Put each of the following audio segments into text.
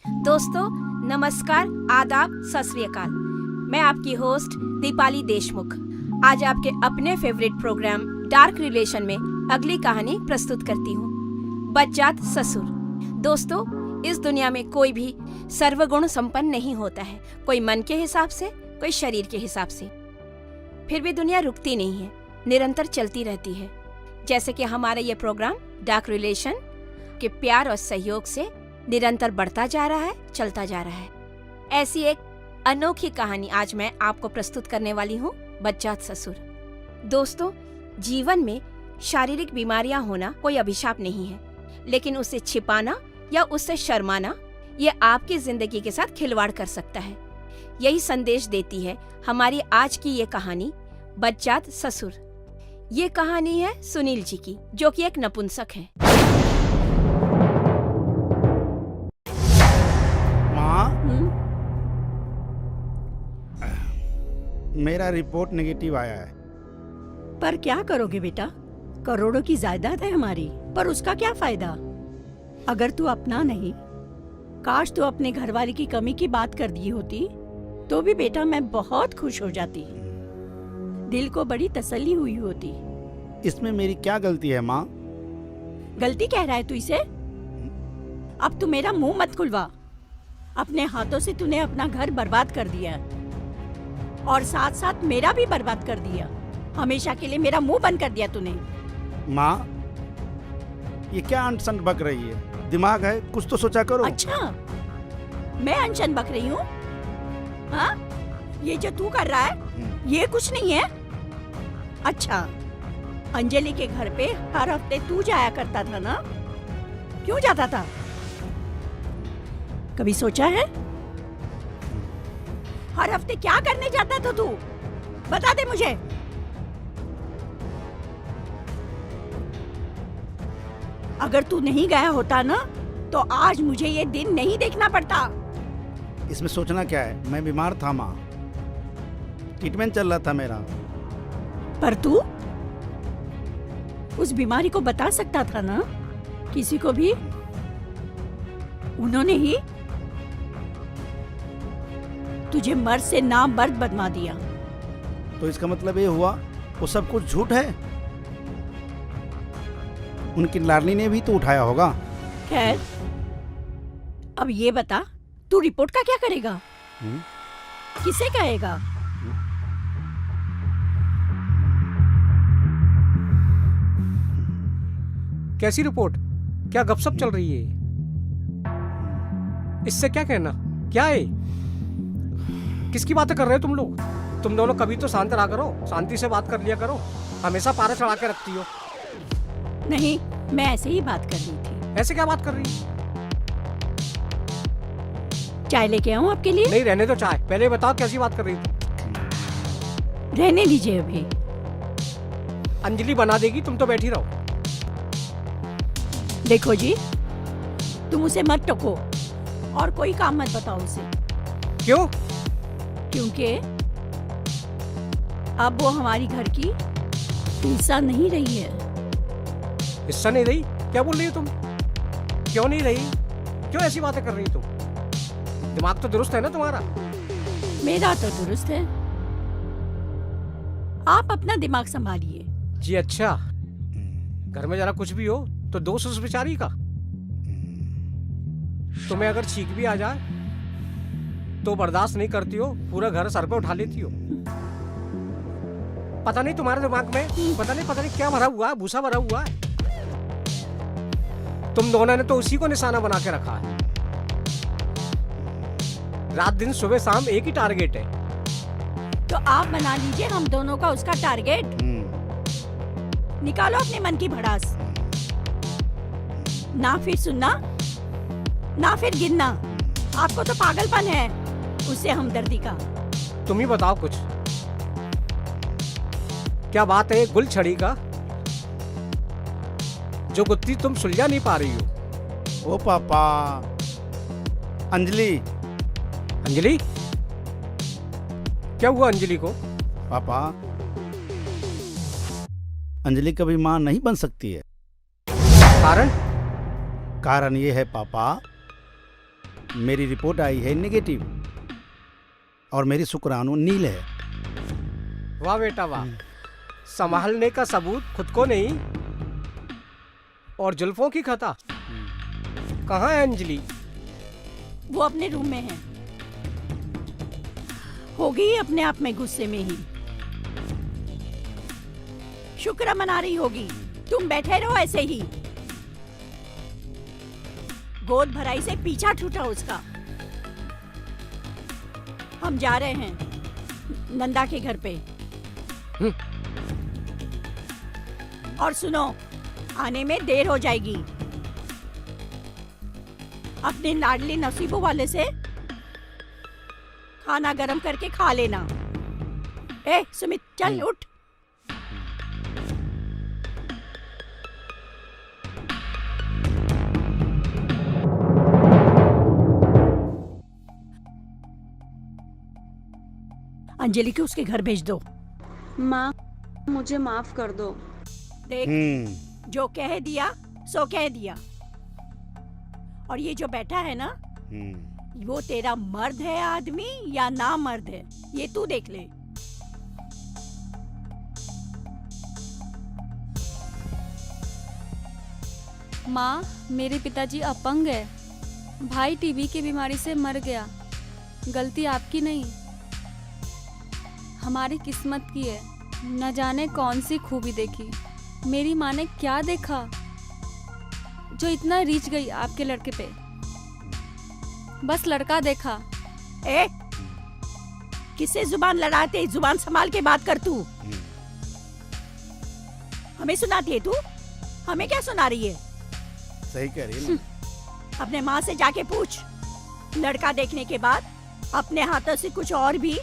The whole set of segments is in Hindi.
दोस्तों नमस्कार, आदाब, सत श्री अकाल। मैं आपकी होस्ट दीपाली देशमुख आज आपके अपने फेवरेट प्रोग्राम डार्क रिलेशन में अगली कहानी प्रस्तुत करती हूँ, बच्चात ससुर। दोस्तों, इस दुनिया में कोई भी सर्वगुण संपन्न नहीं होता है, कोई मन के हिसाब से, कोई शरीर के हिसाब से। फिर भी दुनिया रुकती नहीं है, निरंतर चलती रहती है। जैसे कि हमारा ये प्रोग्राम डार्क रिलेशन के प्यार और सहयोग से निरंतर बढ़ता जा रहा है, चलता जा रहा है। ऐसी एक अनोखी कहानी आज मैं आपको प्रस्तुत करने वाली हूँ, बच्चात ससुर। दोस्तों, जीवन में शारीरिक बीमारियां होना कोई अभिशाप नहीं है, लेकिन उसे छिपाना या उससे शर्माना ये आपकी जिंदगी के साथ खिलवाड़ कर सकता है। यही संदेश देती है हमारी आज की ये कहानी, बच्चात ससुर। ये कहानी है सुनील जी की, जो कि एक नपुंसक है। मेरा रिपोर्ट नेगेटिव आया है। पर क्या करोगे बेटा, करोड़ों की जायदाद है हमारी, पर उसका क्या फायदा अगर तू अपना नहीं। काश तू अपने घरवाले की कमी की बात कर दी होती तो भी बेटा मैं बहुत खुश हो जाती, दिल को बड़ी तसल्ली हुई होती। इसमें मेरी क्या गलती है माँ? गलती कह रहा है तू इसे? अब तू मेरा मुंह मत खुलवा। अपने हाथों से तूने अपना घर बर्बाद कर दिया और साथ साथ मेरा भी बर्बाद कर दिया। हमेशा के लिए मेरा मुंह बंद कर दिया तूने। माँ, ये क्या अनशन बक रही है? दिमाग है, कुछ तो सोचा करो। अच्छा, मैं अनशन बक रही हूँ? हाँ, ये जो तू कर रहा है ये कुछ नहीं है। अच्छा, अंजलि के घर पे हर हफ्ते तू जाया करता था ना? क्यों जाता था? कभी सोचा है? हर हफ्ते क्या करने जाता था तू? बता दे मुझे। अगर तू नहीं गया होता ना तो आज मुझे ये दिन नहीं देखना पड़ता। इसमें सोचना क्या है? मैं बीमार था माँ, ट्रीटमेंट चल रहा था मेरा। पर तू उस बीमारी को बता सकता था ना किसी को भी। उन्होंने ही तुझे मर्द से नाम मर्द बदमा दिया। तो इसका मतलब ये हुआ वो सब कुछ झूठ है? उनकी लाडली ने भी तो उठाया होगा। खैर, अब ये बता, तू रिपोर्ट का क्या करेगा? किसे कहेगा? कैसी रिपोर्ट? क्या गपशप चल रही है? इससे क्या कहना? क्या है? किसकी बातें कर रहे हो तुम लोग? तुम दोनों कभी तो शांत रहा करो, शांति से बात कर लिया करो। हमेशा पारा चढ़ा के रखती हो। नहीं, मैं ऐसे ही बात कर रही थी। ऐसे क्या बात कर रही है? चाय लेके आऊं आपके लिए? नहीं, रहने दो चाय। पहले बताओ कैसी बात कर रही थी? रहने दीजिए अभी। अंजलि बना देगी, तुम तो बैठी रहो। देखो जी, तुम उसे मत टोको और कोई काम मत बताओ उसे। क्यों? क्योंकि अब वो हमारी घर की हिस्सा नहीं रही है। हिस्सा नहीं रही? क्या बोल रही हो तुम? क्यों नहीं रही? क्यों ऐसी बातें कर रही हो तुम? दिमाग तो दुरुस्त है ना तुम्हारा? मेरा तो दुरुस्त है। आप अपना दिमाग संभालिए। जी अच्छा, घर में जरा कुछ भी हो तो दोष उस बेचारी का। तुम्हें अगर छींक भी आ जाए तो बर्दाश्त नहीं करती हो, पूरा घर सर पे उठा लेती हो। पता नहीं तुम्हारे दिमाग में पता नहीं क्या भरा हुआ है, भूसा भरा हुआ है। तुम दोनों ने तो उसी को निशाना बना के रखा है। रात दिन सुबह शाम एक ही टारगेट है। तो आप बना लीजिए हम दोनों का उसका टारगेट। निकालो अपने मन की भड़ास। ना फिर सुनना, ना फिर गिनना। आपको तो पागलपन है उससे हमदर्दी का। तुम ही बताओ कुछ। क्या बात है गुल छड़ी का, जो गुत्थी तुम सुलझा नहीं पा रही हो? ओ पापा, अंजलि। अंजलि? क्या हुआ अंजलि को? पापा, अंजलि कभी माँ नहीं बन सकती है। कारण? कारण ये है पापा मेरी रिपोर्ट आई है नेगेटिव और मेरी शुक्राणु नील है। वाह बेटा वाह, संभालने का सबूत खुद को नहीं और जुल्फों की खता। कहाँ है अंजलि? वो अपने रूम में है। होगी अपने आप में गुस्से में ही। शुक्र मना रही होगी। तुम बैठे रहो ऐसे ही। गोद भराई से पीछा छूटा उसका। हम जा रहे हैं नंदा के घर पे। और सुनो, आने में देर हो जाएगी। अपने लाडली नसीबों वाले से खाना गरम करके खा लेना। ए सुमित, चल उठ। अंजलि को उसके घर भेज दो। माँ, मुझे माफ कर दो। देख, जो कह दिया सो कह दिया। और ये जो बैठा है ना, वो तेरा मर्द है आदमी या ना मर्द है, ये तू देख ले। माँ, मेरे पिताजी अपंग है। भाई टीबी की बीमारी से मर गया। गलती आपकी नहीं, हमारी किस्मत की है। न जाने कौन सी खूबी देखी। मेरी माँ ने क्या देखा जो इतना रीच गई आपके लड़के पे। बस लड़का देखा। ए, किससे जुबान लड़ाते? जुबान संभाल के बात कर तू। हमें सुनाती है तू? हमें क्या सुना रही है? सही कह रही है ना। अपने माँ से जाके पूछ। लड़का देखने के बाद अपने हाथों से कुछ और भी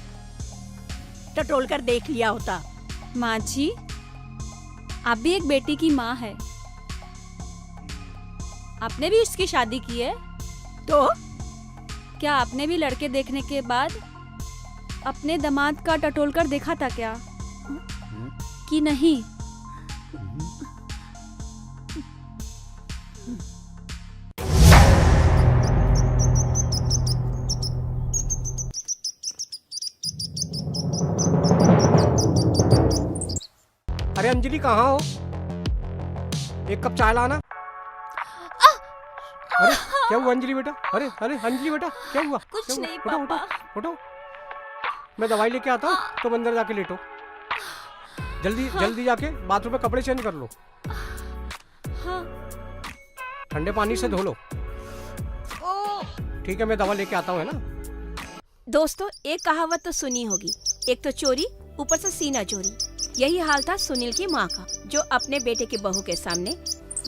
टटोल कर देख लिया होता। माँ जी, आप भी एक बेटी की माँ है। आपने भी उसकी शादी की है, तो क्या आपने भी लड़के देखने के बाद अपने दामाद का टटोल कर देखा था क्या? कि नहीं? अरे अंजलि कहाँ हो? एक कप चाय लाना। अरे क्या हुआ अंजलि बेटा? अरे अरे अंजलि बेटा, क्या हुआ? कुछ क्या हुआ? नहीं उठो, पापा। उठो, उठो। मैं दवाई लेके आता हूँ, तुम अंदर जाके लेटो। जल्दी जल्दी जाके बाथरूम में कपड़े चेंज कर लो। हाँ। ठंडे पानी से धो लो। ठीक है, मैं दवा लेके आता हूँ, है ना? दोस्तों, एक कहावत तो सुनी होगी, एक तो चोरी ऊपर से सीना चोरी। यही हाल था सुनील की माँ का, जो अपने बेटे की बहू के सामने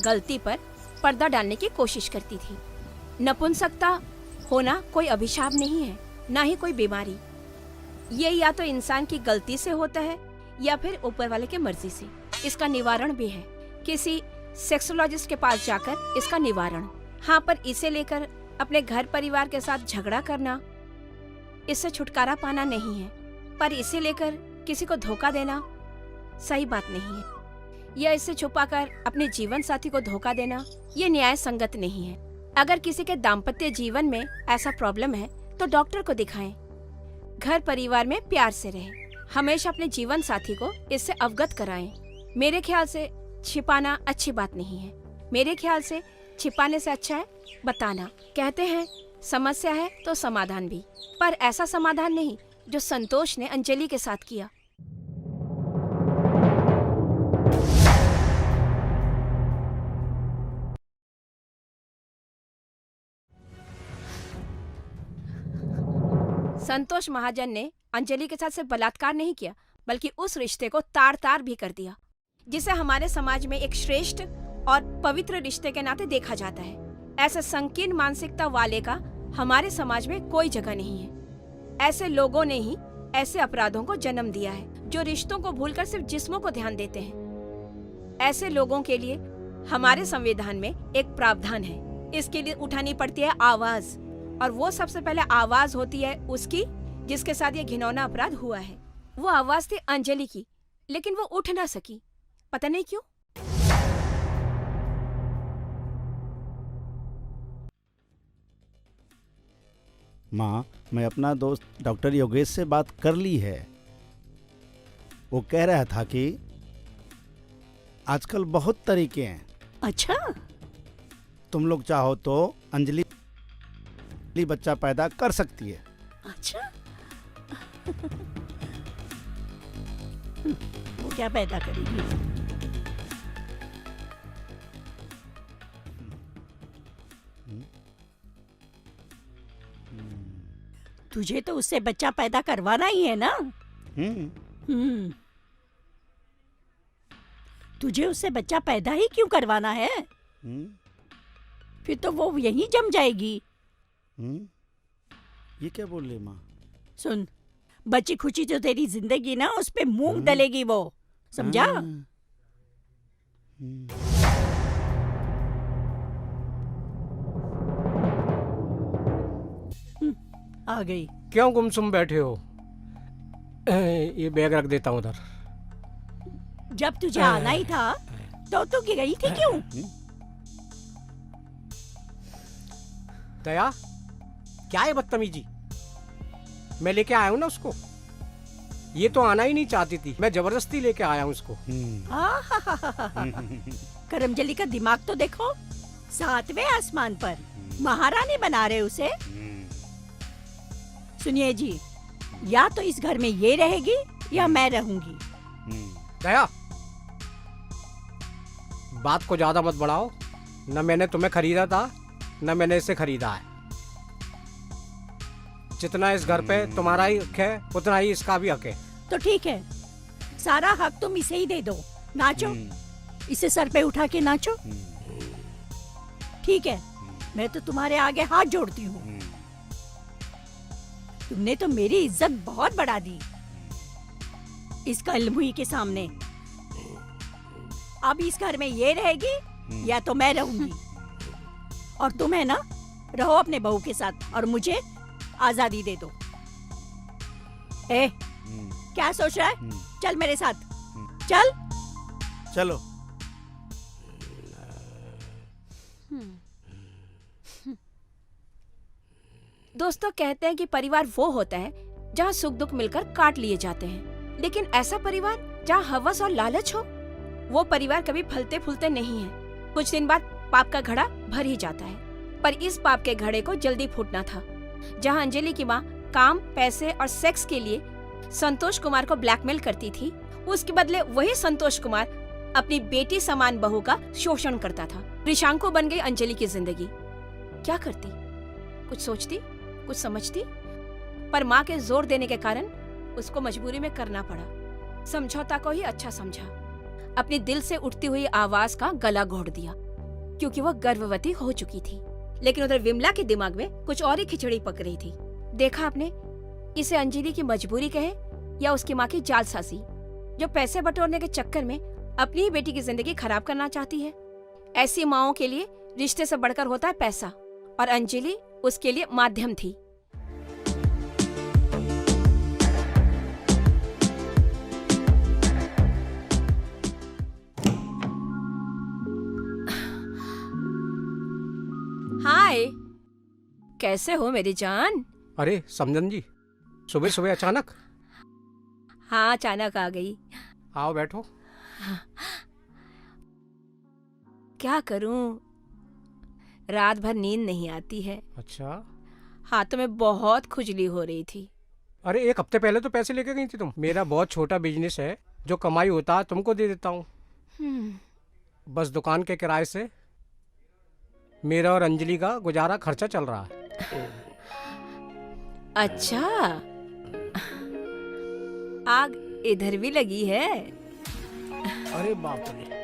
गलती पर पर्दा डालने की कोशिश करती थी। नपुंसकता होना कोई अभिशाप नहीं है, ना ही कोई बीमारी। ये या तो इंसान की गलती से होता है या फिर ऊपर वाले की मर्जी से। इसका निवारण भी है, किसी सेक्सोलॉजिस्ट के पास जाकर इसका निवारण। हाँ, पर इसे लेकर अपने घर परिवार के साथ झगड़ा करना, इससे छुटकारा पाना नहीं है। पर इसे लेकर किसी को धोखा देना सही बात नहीं है, या इसे छुपाकर अपने जीवन साथी को धोखा देना, ये न्याय संगत नहीं है। अगर किसी के दाम्पत्य जीवन में ऐसा प्रॉब्लम है तो डॉक्टर को दिखाएं। घर परिवार में प्यार से रहें। हमेशा अपने जीवन साथी को इससे अवगत कराएं। मेरे ख्याल से छिपाना अच्छी बात नहीं है। मेरे ख्याल से छिपाने से अच्छा है बताना। कहते हैं समस्या है तो समाधान भी, पर ऐसा समाधान नहीं जो संतोष ने अंजलि के साथ किया। संतोष महाजन ने अंजलि के साथ सिर्फ बलात्कार नहीं किया, बल्कि उस रिश्ते को तार तार भी कर दिया, जिसे हमारे समाज में एक श्रेष्ठ और पवित्र रिश्ते के नाते देखा जाता है। ऐसे संकीर्ण मानसिकता वाले का हमारे समाज में कोई जगह नहीं है। ऐसे लोगों ने ही ऐसे अपराधों को जन्म दिया है, जो रिश्तों को भूलकर सिर्फ जिस्मों को ध्यान देते हैं। ऐसे लोगों के लिए हमारे संविधान में एक प्रावधान है। इसके लिए उठानी पड़ती है आवाज, और वो सबसे पहले आवाज होती है उसकी जिसके साथ ये घिनौना अपराध हुआ है। वो आवाज थी अंजलि की, लेकिन वो उठ ना सकी, पता नहीं क्यों। माँ, मैं अपना दोस्त डॉक्टर योगेश से बात कर ली है। वो कह रहा था कि आजकल बहुत तरीके हैं। अच्छा, तुम लोग चाहो तो अंजलि बच्चा पैदा कर सकती है। अच्छा। वो क्या पैदा करेगी? तुझे तो उससे बच्चा पैदा करवाना ही है ना? हम्म। तुझे उससे बच्चा पैदा ही क्यों करवाना है? फिर तो वो यहीं जम जाएगी। ये क्या बोल रही माँ? सुन, बच्ची खुची जो तेरी जिंदगी ना, उस पे मूंग डलेगी वो, समझा? आ गई। क्यों गुमसुम बैठे हो? ये बैग रख देता हूँ उधर। जब तुझे आना ही था तो तू गई थी क्यों? दया, क्या है बदतमीजी? मैं लेके आया हूँ ना उसको। ये तो आना ही नहीं चाहती थी, मैं जबरदस्ती लेके आया हूँ उसको। करमजली का दिमाग तो देखो, 7वें आसमान पर। महारानी बना रहे उसे। सुनिए जी, या तो इस घर में ये रहेगी या मैं रहूंगी। दया, बात को ज्यादा मत बढ़ाओ। न मैंने तुम्हें खरीदा था, न मैंने इसे खरीदा है। जितना इस घर पे तुम्हारा ही हक है, उतना ही इसका भी हक है। तो ठीक है, सारा हक तुम इसे ही दे दो। नाचो, इसे सर पे उठा के नाचो। ठीक है, मैं तो तुम्हारे आगे हाथ जोड़ती हूँ। तुमने तो मेरी इज्जत बहुत बढ़ा दी इस कलमुही के सामने। अब इस घर में ये रहेगी या तो मैं रहूंगी। और तुम है ना, रहो अपने बहू के साथ और मुझे आजादी दे दो। ए, क्या सोच रहा है? चल मेरे साथ, चल। चलो। दोस्तों, कहते हैं कि परिवार वो होता है जहाँ सुख दुख मिलकर काट लिए जाते हैं, लेकिन ऐसा परिवार जहाँ हवस और लालच हो, वो परिवार कभी फलते फूलते नहीं है। कुछ दिन बाद पाप का घड़ा भर ही जाता है, पर इस पाप के घड़े को जल्दी फूटना था। जहाँ अंजलि की माँ काम, पैसे और सेक्स के लिए संतोष कुमार को ब्लैकमेल करती थी, उसके बदले वही संतोष कुमार अपनी बेटी समान बहू का शोषण करता था। त्रिशांकु बन गई अंजलि की जिंदगी। क्या करती? कुछ सोचती, कुछ समझती, पर माँ के जोर देने के कारण उसको मजबूरी में करना पड़ा। समझौता को ही अच्छा समझा, अपने दिल से उठती हुई आवाज का गला घोट दिया, क्योंकि वह गर्भवती हो चुकी थी। लेकिन उधर विमला के दिमाग में कुछ और ही खिचड़ी पक रही थी। देखा आपने, इसे अंजलि की मजबूरी कहे या उसकी माँ की जालसाजी, जो पैसे बटोरने के चक्कर में अपनी ही बेटी की जिंदगी खराब करना चाहती है। ऐसी माओं के लिए रिश्ते से बढ़कर होता है पैसा, और अंजलि उसके लिए माध्यम थी। हाय, कैसे हो मेरी जान? अरे समझन जी, सुबह सुबह अचानक? हाँ, अचानक आ गई। आओ बैठो। क्या करूं, रात भर नींद नहीं आती है। अच्छा, हाथों में बहुत खुजली हो रही थी। अरे 1 हफ्ते पहले तो पैसे लेके गई थी तुम। मेरा बहुत छोटा बिजनेस है, जो कमाई होता है तुमको दे देता हूँ। बस दुकान के किराए से मेरा और अंजलि का गुजारा खर्चा चल रहा है। अच्छा, आग इधर भी लगी है। अरे बाप रे।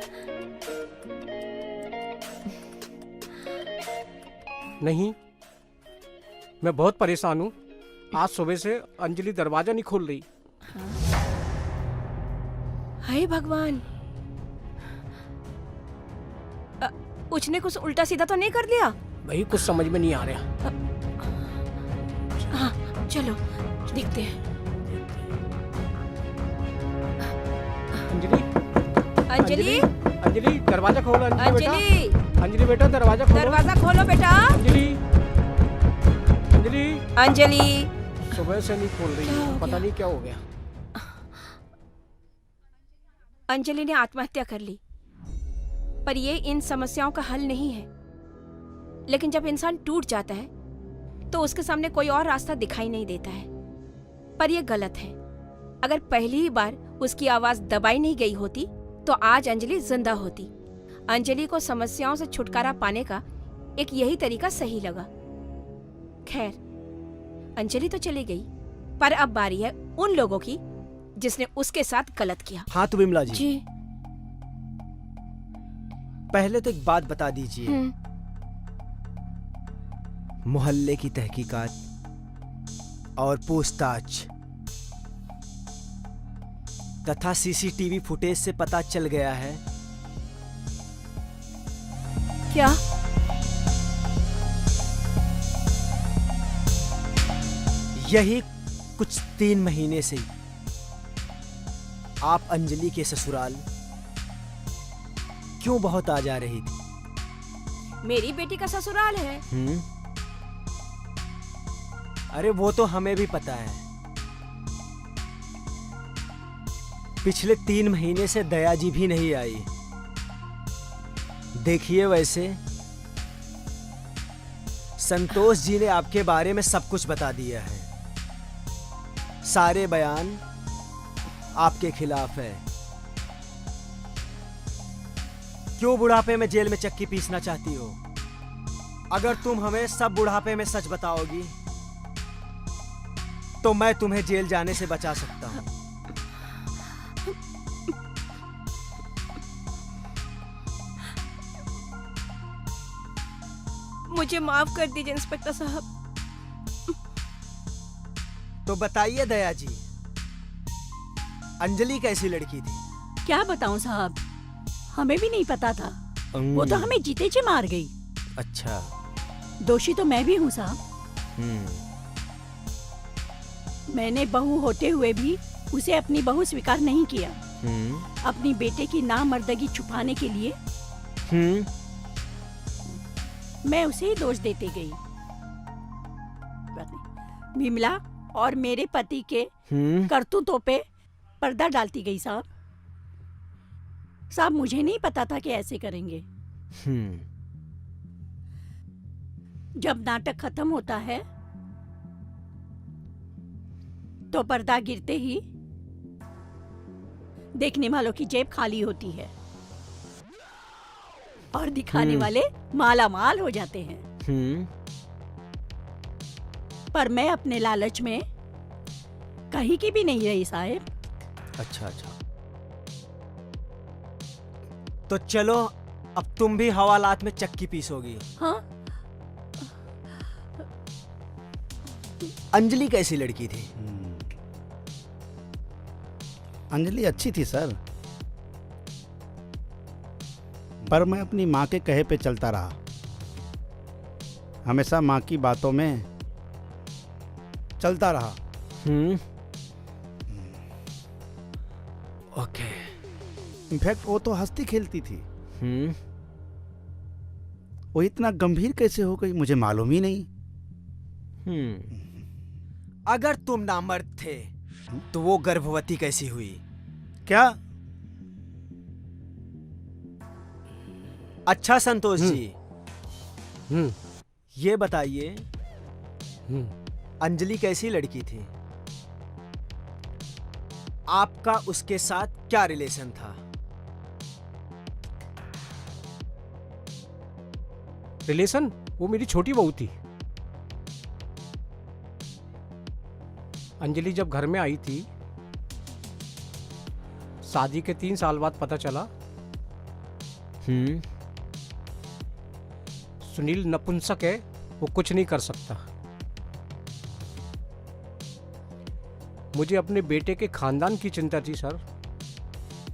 नहीं, मैं बहुत परेशान हूँ। आज सुबह से अंजलि दरवाजा नहीं खोल रही। हाय भगवान, उसने कुछ उल्टा सीधा तो नहीं कर दिया? भाई कुछ समझ में नहीं आ रहा। हाँ, चलो देखते हैं। अंजलि, अंजलि, अंजलि दरवाजा खोलो। अंजलि बेटा, अंजलि, अंजलि बेटा दरवाजा खोलो। दरवाजा खोलो बेटा। अंजलि, अंजलि अंजलि अंजलि। सुबह से नहीं खोल रही क्या है, हो पता गया? नहीं क्या हो गया। अंजलि ने आत्महत्या कर ली, पर ये इन समस्याओं का हल नहीं है। लेकिन जब इंसान टूट जाता है तो उसके सामने कोई और रास्ता दिखाई नहीं देता है। पर यह गलत है। अगर पहली ही बार उसकी आवाज दबाई नहीं गई होती तो आज अंजलि जिंदा होती। अंजलि को समस्याओं से छुटकारा पाने का एक यही तरीका सही लगा। खैर, अंजलि तो चली गई, पर अब बारी है उन लोगों की जिसने उसके साथ गलत किया। हाँ तो विमला जी, जी। पहले तो एक बात बता दीजिए, मोहल्ले की तहकीकात और पूछताछ तथा सीसीटीवी फुटेज से पता चल गया है क्या? यही कुछ 3 महीने से आप अंजलि के ससुराल क्यों बहुत आ जा रही थी? मेरी बेटी का ससुराल है। अरे वो तो हमें भी पता है। पिछले 3 महीने से दया जी भी नहीं आई। देखिए, वैसे संतोष जी ने आपके बारे में सब कुछ बता दिया है। सारे बयान आपके खिलाफ है। क्यों बुढ़ापे में जेल में चक्की पीसना चाहती हो? अगर तुम हमें सब बुढ़ापे में सच बताओगी तो मैं तुम्हें जेल जाने से बचा सकता हूं। मुझे माफ कर दीजिए इंस्पेक्टर साहब। तो बताइए दया जी, अंजलि कैसी लड़की थी? क्या बताऊं साहब, हमें भी नहीं पता था। वो तो हमें जीते जी मार गई। अच्छा। दोषी तो मैं भी हूँ साहब। मैंने बहू होते हुए भी उसे अपनी बहू स्वीकार नहीं किया। अपनी बेटे की नामर्दगी छुपाने के लिए मैं उसे ही दोष देते गई। विमला और मेरे पति के करतूतों पे पर्दा डालती गई साहब। साहब, मुझे नहीं पता था कि ऐसे करेंगे। जब नाटक खत्म होता है तो पर्दा गिरते ही देखने वालों की जेब खाली होती है और दिखाने वाले माला माल हो जाते हैं। पर मैं अपने लालच में कहीं की भी नहीं रही साहब। अच्छा अच्छा, तो चलो अब तुम भी हवालात में चक्की पीसोगी। हाँ, अंजलि कैसी लड़की थी? अंजलि अच्छी थी सर, पर मैं अपनी माँ के कहे पे चलता रहा। हमेशा माँ की बातों में चलता रहा। ओके। इनफैक्ट वो तो हंसती खेलती थी। वो इतना गंभीर कैसे हो गई मुझे मालूम ही नहीं। अगर तुम नामर्द थे तो वो गर्भवती कैसी हुई? क्या? अच्छा संतोष जी, ये बताइए अंजलि कैसी लड़की थी? आपका उसके साथ क्या रिलेशन था? रिलेशन? वो मेरी छोटी बहू थी। अंजलि जब घर में आई थी, शादी के 3 साल बाद पता चला सुनील नपुंसक है, वो कुछ नहीं कर सकता। मुझे अपने बेटे के खानदान की चिंता थी सर,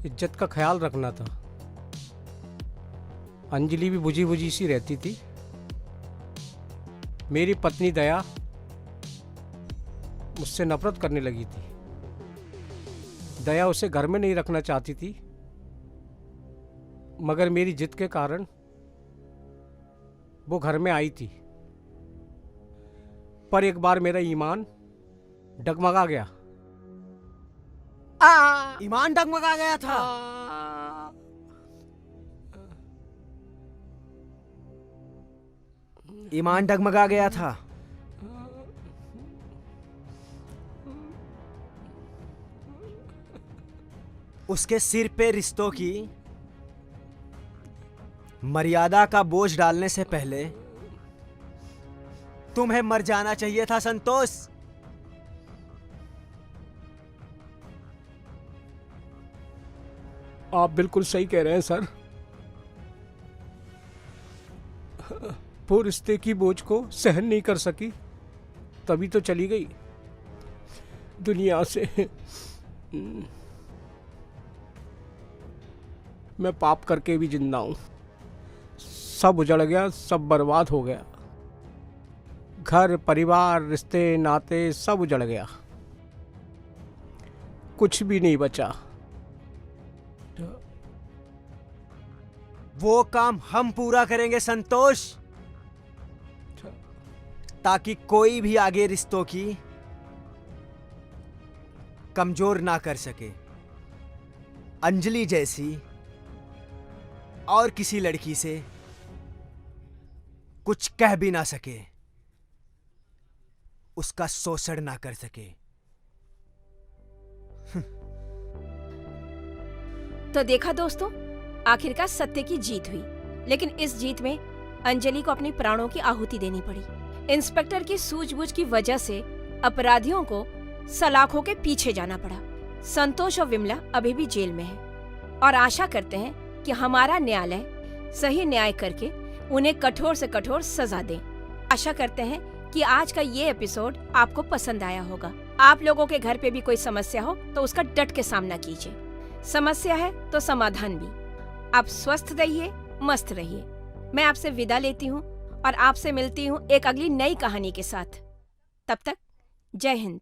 इज्जत का ख्याल रखना था। अंजलि भी बुझी बुझी सी रहती थी। मेरी पत्नी दया मुझसे नफरत करने लगी थी। दया उसे घर में नहीं रखना चाहती थी, मगर मेरी जिद के कारण वो घर में आई थी। पर एक बार मेरा ईमान डगमगा गया। ईमान डगमगा गया था। ईमान डगमगा गया था। उसके सिर पे रिश्तों की मर्यादा का बोझ डालने से पहले तुम्हें मर जाना चाहिए था संतोष। आप बिल्कुल सही कह रहे हैं सर। वो रिश्ते की बोझ को सहन नहीं कर सकी, तभी तो चली गई दुनिया से। मैं पाप करके भी जिंदा हूं। सब उजड़ गया, सब बर्बाद हो गया। घर परिवार रिश्ते नाते सब उजड़ गया, कुछ भी नहीं बचा। वो काम हम पूरा करेंगे संतोष, ताकि कोई भी आगे रिश्तों की कमजोर ना कर सके। अंजलि जैसी और किसी लड़की से कुछ कह भी ना सके, उसका शोषण ना कर सके। तो देखा दोस्तों, आखिरकार सत्य की जीत हुई, लेकिन इस जीत में अंजलि को अपने प्राणों की आहुति देनी पड़ी। इंस्पेक्टर की सूझबूझ की वजह से अपराधियों को सलाखों के पीछे जाना पड़ा। संतोष और विमला अभी भी जेल में हैं और आशा करते हैं कि हमारा न्यायालय सही न्याय करके उन्हें कठोर से कठोर सजा दे। आशा करते हैं कि आज का ये एपिसोड आपको पसंद आया होगा। आप लोगों के घर पे भी कोई समस्या हो तो उसका डट के सामना कीजिए। समस्या है तो समाधान भी। आप स्वस्थ रहिए, मस्त रहिए। मैं आपसे विदा लेती हूँ और आपसे मिलती हूँ एक अगली नई कहानी के साथ। तब तक जय हिंद।